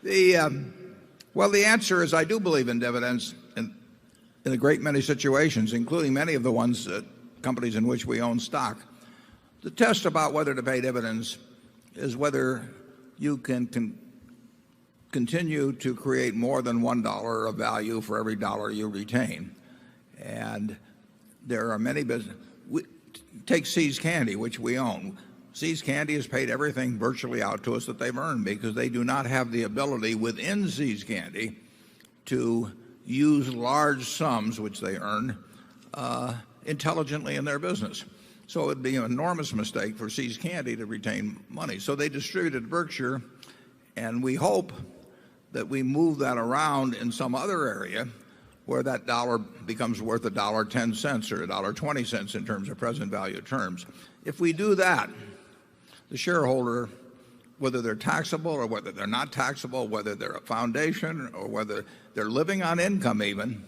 Well, the answer is I do believe in dividends in a great many situations, including many of the ones companies in which we own stock. The test about whether to pay dividends is whether you can continue to create more than $1 of value for every dollar you retain. And there are many businesses. Take See's Candy, which we own. See's Candy has paid everything virtually out to us that they've earned because they do not have the ability within See's Candy to use large sums, which they earn, intelligently in their business. So it would be an enormous mistake for See's Candy to retain money. So they distributed Berkshire, and we hope that we move that around in some other area where that dollar becomes worth $1.10 or $1.20 in terms of present value terms. If we do that, the shareholder, whether they're taxable or whether they're not taxable, whether they're a foundation or whether they're living on income even,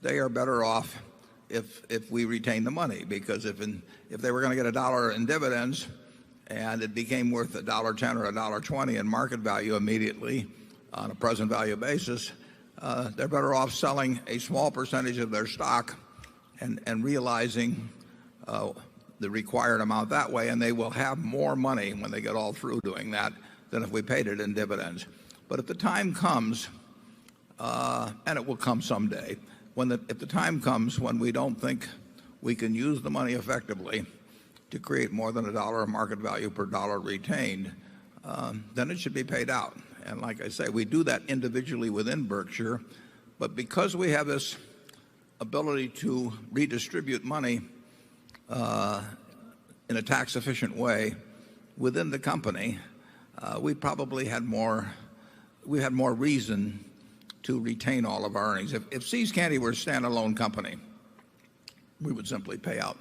they are better off if we retain the money. Because if they were going to get $1 in dividends and it became worth $1.10 or $1.20 in market value immediately on a present value basis, they're better off selling a small percentage of their stock and realizing the required amount that way, and they will have more money when they get all through doing that than if we paid it in dividends. But if the time comes, and it will come someday, if the time comes when we don't think we can use the money effectively to create more than $1 of market value per dollar retained, then it should be paid out. And like I say, we do that individually within Berkshire, but because we have this ability to redistribute money in a tax efficient way within the company, we probably had more reason to retain all of our earnings. If See's Candy were a standalone company, we would simply pay out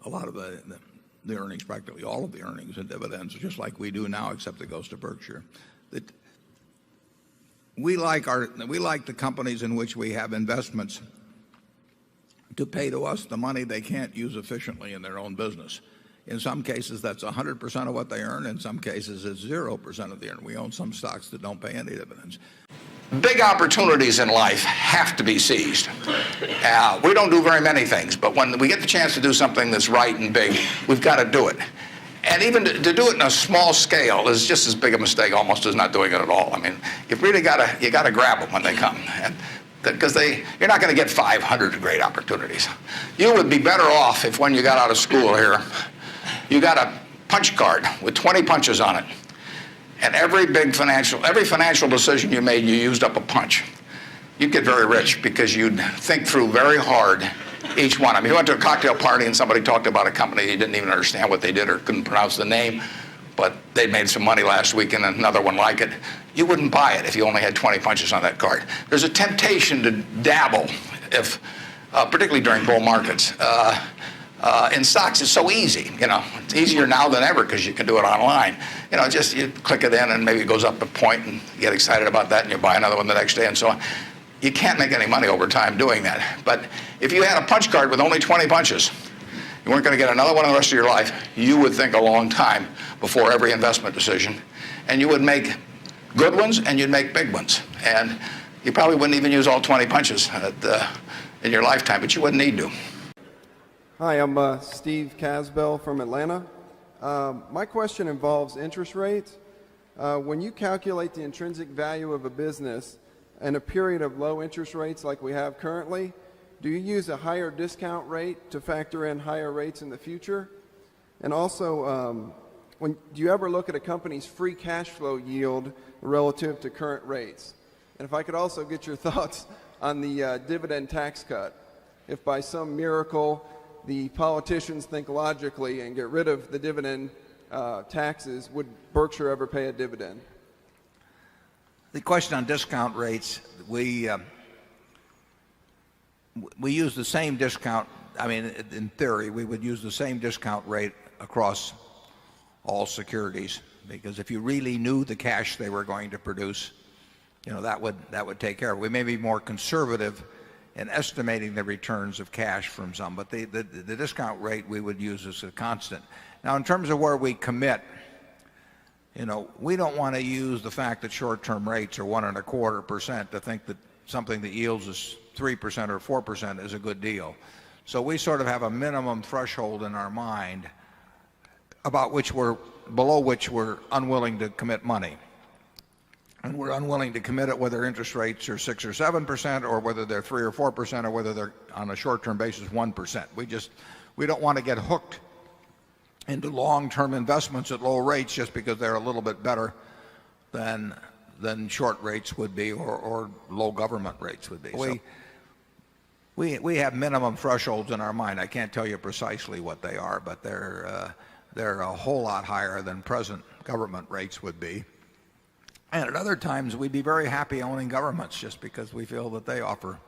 a lot of the earnings, practically all of the earnings and dividends, just like we do now, except it goes to Berkshire. We like the companies in which we have investments to pay to us the money they can't use efficiently in their own business. In some cases, that's 100% of what they earn. In some cases, it's 0% of the earn. We own some stocks that don't pay any dividends. Big opportunities in life have to be seized. We don't do very many things, but when we get the chance to do something that's right and big, we've got to do it. And even to do it in a small scale is just as big a mistake almost as not doing it at all. I mean, you've really got to grab them when they come. Because you're not going to get 500 great opportunities. You would be better off if when you got out of school here, you got a punch card with 20 punches on it. And every financial decision you made, you used up a punch. You'd get very rich because you'd think through very hard each one. I mean, you went to a cocktail party and somebody talked about a company, you didn't even understand what they did or couldn't pronounce the name, but they made some money last week and another one like it. You wouldn't buy it if you only had 20 punches on that card. There's a temptation to dabble, particularly during bull markets. In stocks, it's so easy. It's easier now than ever because you can do it online. Just you click it in and maybe it goes up a point and you get excited about that and you buy another one the next day and so on. You can't make any money over time doing that. But if you had a punch card with only 20 punches, you weren't going to get another one the rest of your life. You would think a long time before every investment decision, and you would make good ones and you'd make big ones. And you probably wouldn't even use all 20 punches in your lifetime, but you wouldn't need to. Hi, I'm Steve Casbell from Atlanta. My question involves interest rates. When you calculate the intrinsic value of a business in a period of low interest rates like we have currently, do you use a higher discount rate to factor in higher rates in the future? And also, do you ever look at a company's free cash flow yield relative to current rates? And if I could also get your thoughts on the dividend tax cut. If by some miracle the politicians think logically and get rid of the dividend taxes, would Berkshire ever pay a dividend? The question on discount rates, we use the same discount. I mean, in theory, we would use the same discount rate across all securities, because if you really knew the cash they were going to produce, that would take care of it. We may be more conservative in estimating the returns of cash from some, but the discount rate we would use as a constant. Now, in terms of where we commit, we don't want to use the fact that short-term rates are 1.25% to think that something that yields us 3% or 4% is a good deal. So we sort of have a minimum threshold in our mind below which we're unwilling to commit money. And we're unwilling to commit it whether interest rates are 6 or 7%, or whether they're 3 or 4%, or whether they're on a short-term basis 1%. We don't want to get hooked into long-term investments at low rates just because they're a little bit better than short rates would be, or low government rates would be. We have minimum thresholds in our mind. I can't tell you precisely what they are, but they're a whole lot higher than present government rates would be. And at other times, we'd be very happy owning governments just because we feel that they offer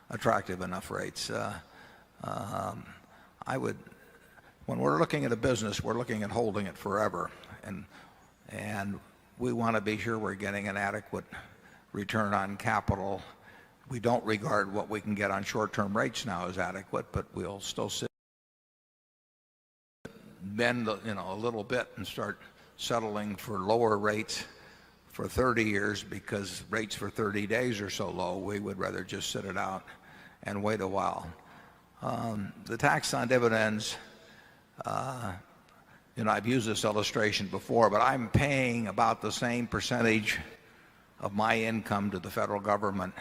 attractive enough rates. When we're looking at a business, we're looking at holding it forever. And we want to be sure we're getting an adequate return on capital. We don't regard what we can get on short-term rates now as adequate, but we'll still bend a little bit and start settling for lower rates for 30 years because rates for 30 days are so low. We would rather just sit it out and wait a while. The tax on dividends, I've used this illustration before, but I'm paying about the same percentage of my income to the federal government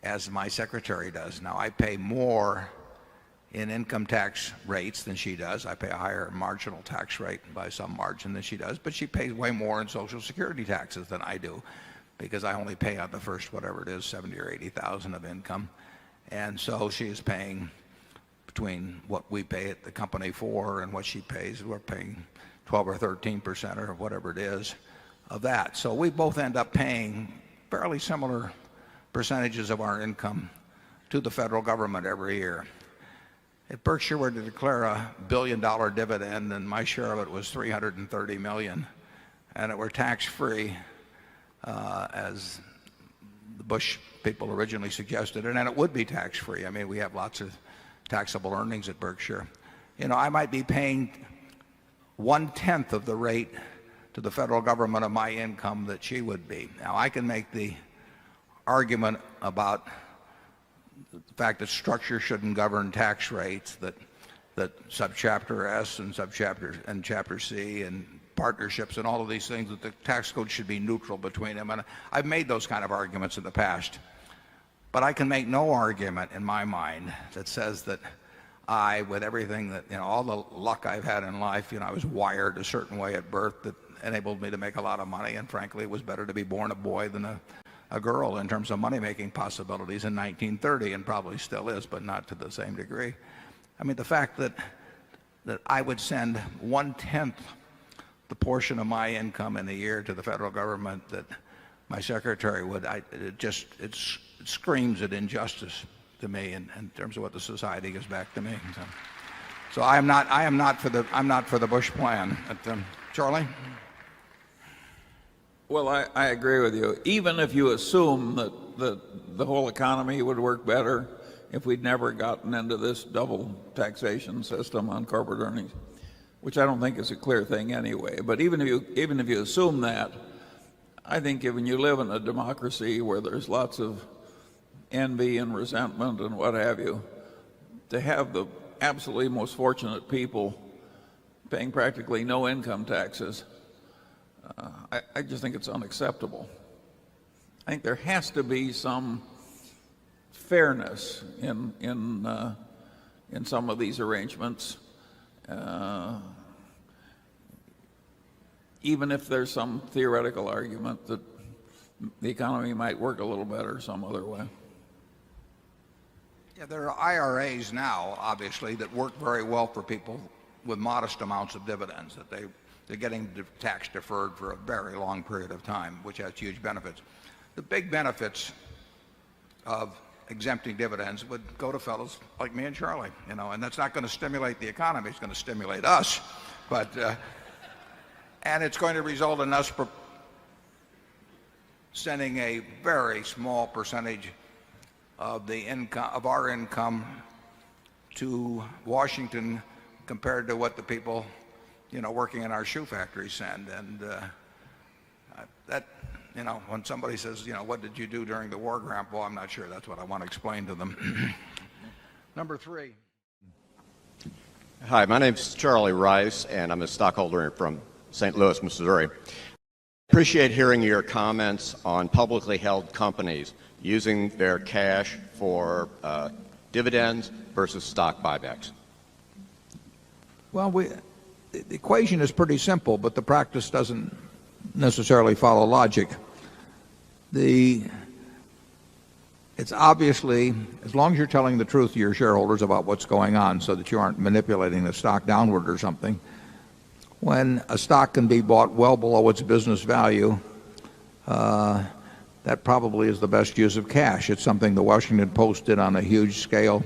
as my secretary does. Now, I pay more in income tax rates than she does. I pay a higher marginal tax rate by some margin than she does, but she pays way more in Social Security taxes than I do because I only pay out the first, whatever it is, 70 or 80,000 of income. And so she is paying between what we pay at the company for and what she pays. We're paying 12 or 13% or whatever it is of that. So we both end up paying fairly similar percentages of our income to the federal government every year. If Berkshire were to declare $1 billion dividend and my share of it was $330 million, and it were tax-free, as the Bush people originally suggested, and it would be tax-free. I mean, we have lots of taxable earnings at Berkshire. I might be paying 1/10 of the rate to the federal government of my income that she would be. Now, I can make the argument about the fact that structure shouldn't govern tax rates, that subchapter S and chapter C and partnerships and all of these things, that the tax code should be neutral between them. And I've made those kind of arguments in the past. But I can make no argument in my mind that says that with everything that, all the luck I've had in life, I was wired a certain way at birth that enabled me to make a lot of money. And frankly, it was better to be born a boy than a girl in terms of money-making possibilities in 1930, and probably still is, but not to the same degree. I mean, the fact that I would send 1/10 the portion of my income in a year to the federal government that my secretary would, it screams at injustice to me in terms of what the society gives back to me. So I'm not for the Bush plan. Charlie? Well, I agree with you. Even if you assume that the whole economy would work better if we'd never gotten into this double taxation system on corporate earnings, which I don't think is a clear thing anyway. But even if you assume that, I think when you live in a democracy where there's lots of envy and resentment and what have you, to have the absolutely most fortunate people paying practically no income taxes, I just think it's unacceptable. I think there has to be some fairness in some of these arrangements, even if there's some theoretical argument that the economy might work a little better some other way. Yeah, there are IRAs now, obviously, that work very well for people with modest amounts of dividends, that they're getting tax deferred for a very long period of time, which has huge benefits. The big benefits of exempting dividends would go to fellows like me and Charlie, and that's not going to stimulate the economy. It's going to stimulate us, and it's going to result in us sending a very small percentage of our income to Washington compared to what the people working in our shoe factory send. And that, when somebody says, what did you do during the war, Grandpa? I'm not sure that's what I want to explain to them. Number 3. Hi, my name's Charlie Rice, and I'm a stockholder from St. Louis, Missouri. Appreciate hearing your comments on publicly held companies using their cash for dividends versus stock buybacks. Well, the equation is pretty simple, but the practice doesn't necessarily follow logic. It's obviously, as long as you're telling the truth to your shareholders about what's going on so that you aren't manipulating the stock downward or something, when a stock can be bought well below its business value, that probably is the best use of cash. It's something the Washington Post did on a huge scale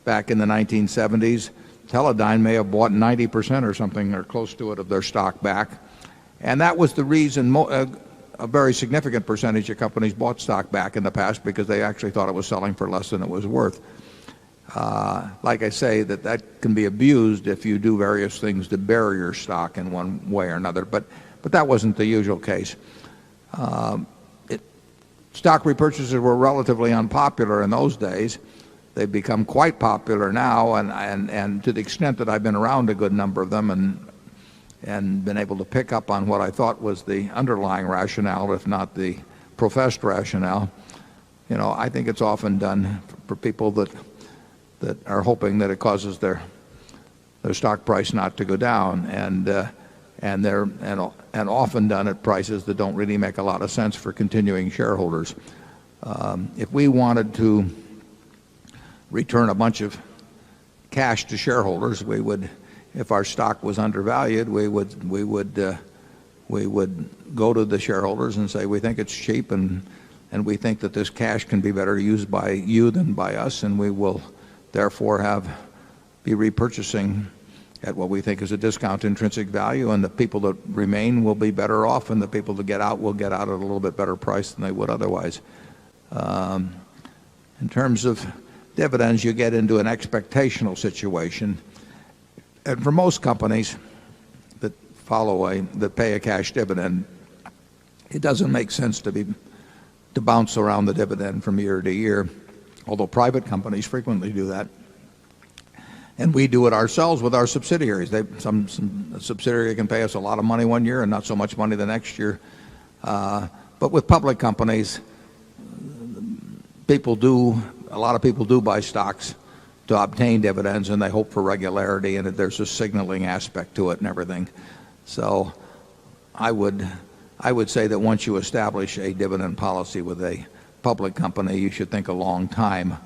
back in the 1970s. Teledyne may have bought 90% or something or close to it of their stock back. And that was the reason a very significant percentage of companies bought stock back in the past, because they actually thought it was selling for less than it was worth. Like I say, that can be abused if you do various things to bury your stock in one way or another. But that wasn't the usual case. Stock repurchases were relatively unpopular in those days. They've become quite popular now, and to the extent that I've been around a good number of them and been able to pick up on what I thought was the underlying rationale, if not the professed rationale, I think it's often done for people that are hoping that it causes their stock price not to go down, and often done at prices that don't really make a lot of sense for continuing shareholders. If we wanted to return a bunch of cash to shareholders, we would, if our stock was undervalued, we would go to the shareholders and say, we think it's cheap, and we think that this cash can be better used by you than by us, and we will therefore be repurchasing at what we think is a discount intrinsic value, and the people that remain will be better off, and the people that get out will get out at a little bit better price than they would otherwise. In terms of dividends, you get into an expectational situation. And for most companies that pay a cash dividend, it doesn't make sense to bounce around the dividend from year to year, although private companies frequently do that. And we do it ourselves with our subsidiaries. Some subsidiary can pay us a lot of money one year and not so much money the next year. But with public companies, a lot of people do buy stocks to obtain dividends, and they hope for regularity, and there's a signaling aspect to it and everything. So I would say that once you establish a dividend policy with a public company, you should think a long time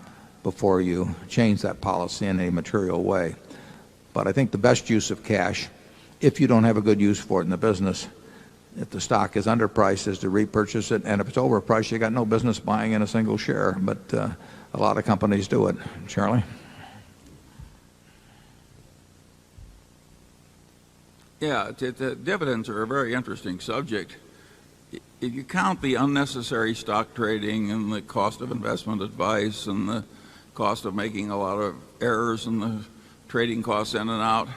before you change that policy in a material way. But I think the best use of cash, if you don't have a good use for it in the business, if the stock is underpriced, is to repurchase it, and if it's overpriced, you got no business buying in a single share. But a lot of companies do it. Charlie? Yeah, dividends are a very interesting subject. If you count the unnecessary stock trading and the cost of investment advice and the cost of making a lot of errors and the trading costs in and out,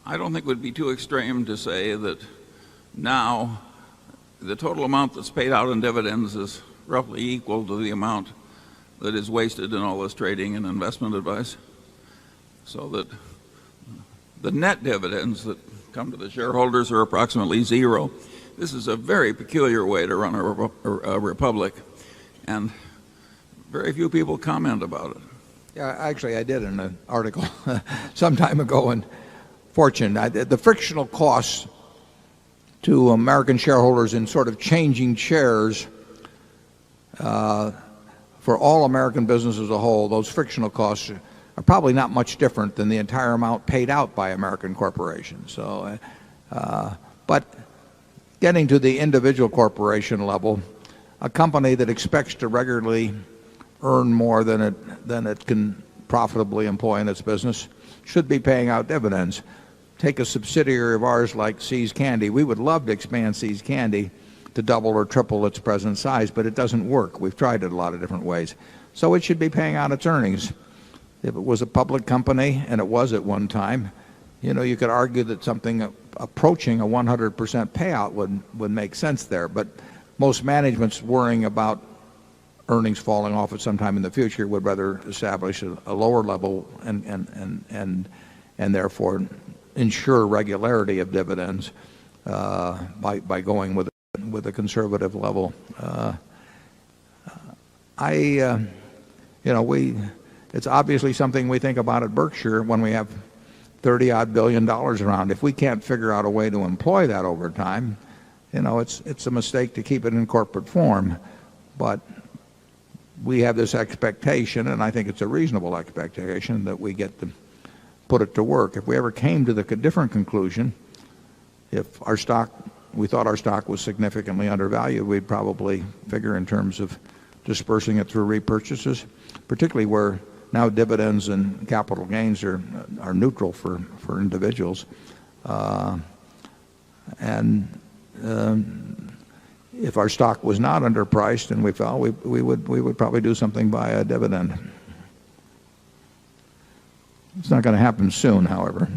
I don't think it would be too extreme to say that now the total amount that's paid out in dividends is roughly equal to the amount that is wasted in all this trading and investment advice. So that the net dividends that come to the shareholders are approximately zero. This is a very peculiar way to run a republic, and very few people comment about it. Yeah, actually, I did in an article some time ago in Fortune. The frictional costs to American shareholders in sort of changing shares for all American business as a whole, those frictional costs are probably not much different than the entire amount paid out by American corporations. So, but getting to the individual corporation level, a company that expects to regularly earn more than it can profitably employ in its business should be paying out dividends. Take a subsidiary of ours like See's Candy. We would love to expand See's Candy to double or triple its present size, but it doesn't work. We've tried it a lot of different ways. So it should be paying out its earnings. If it was a public company, and it was at one time, you could argue that something approaching a 100% payout would make sense there. But most management's worrying about earnings falling off at some time in the future would rather establish a lower level and therefore ensure regularity of dividends by going with a conservative level. It's obviously something we think about at Berkshire when we have $30-odd billion around. If we can't figure out a way to employ that over time, it's a mistake to keep it in corporate form. But we have this expectation, and I think it's a reasonable expectation, that we get to put it to work. If we ever came to the different conclusion, if we thought our stock was significantly undervalued, we'd probably figure in terms of dispersing it through repurchases, particularly where now dividends and capital gains are neutral for individuals. If our stock was not underpriced and we fell, we would probably do something via a dividend. It's not going to happen soon, however.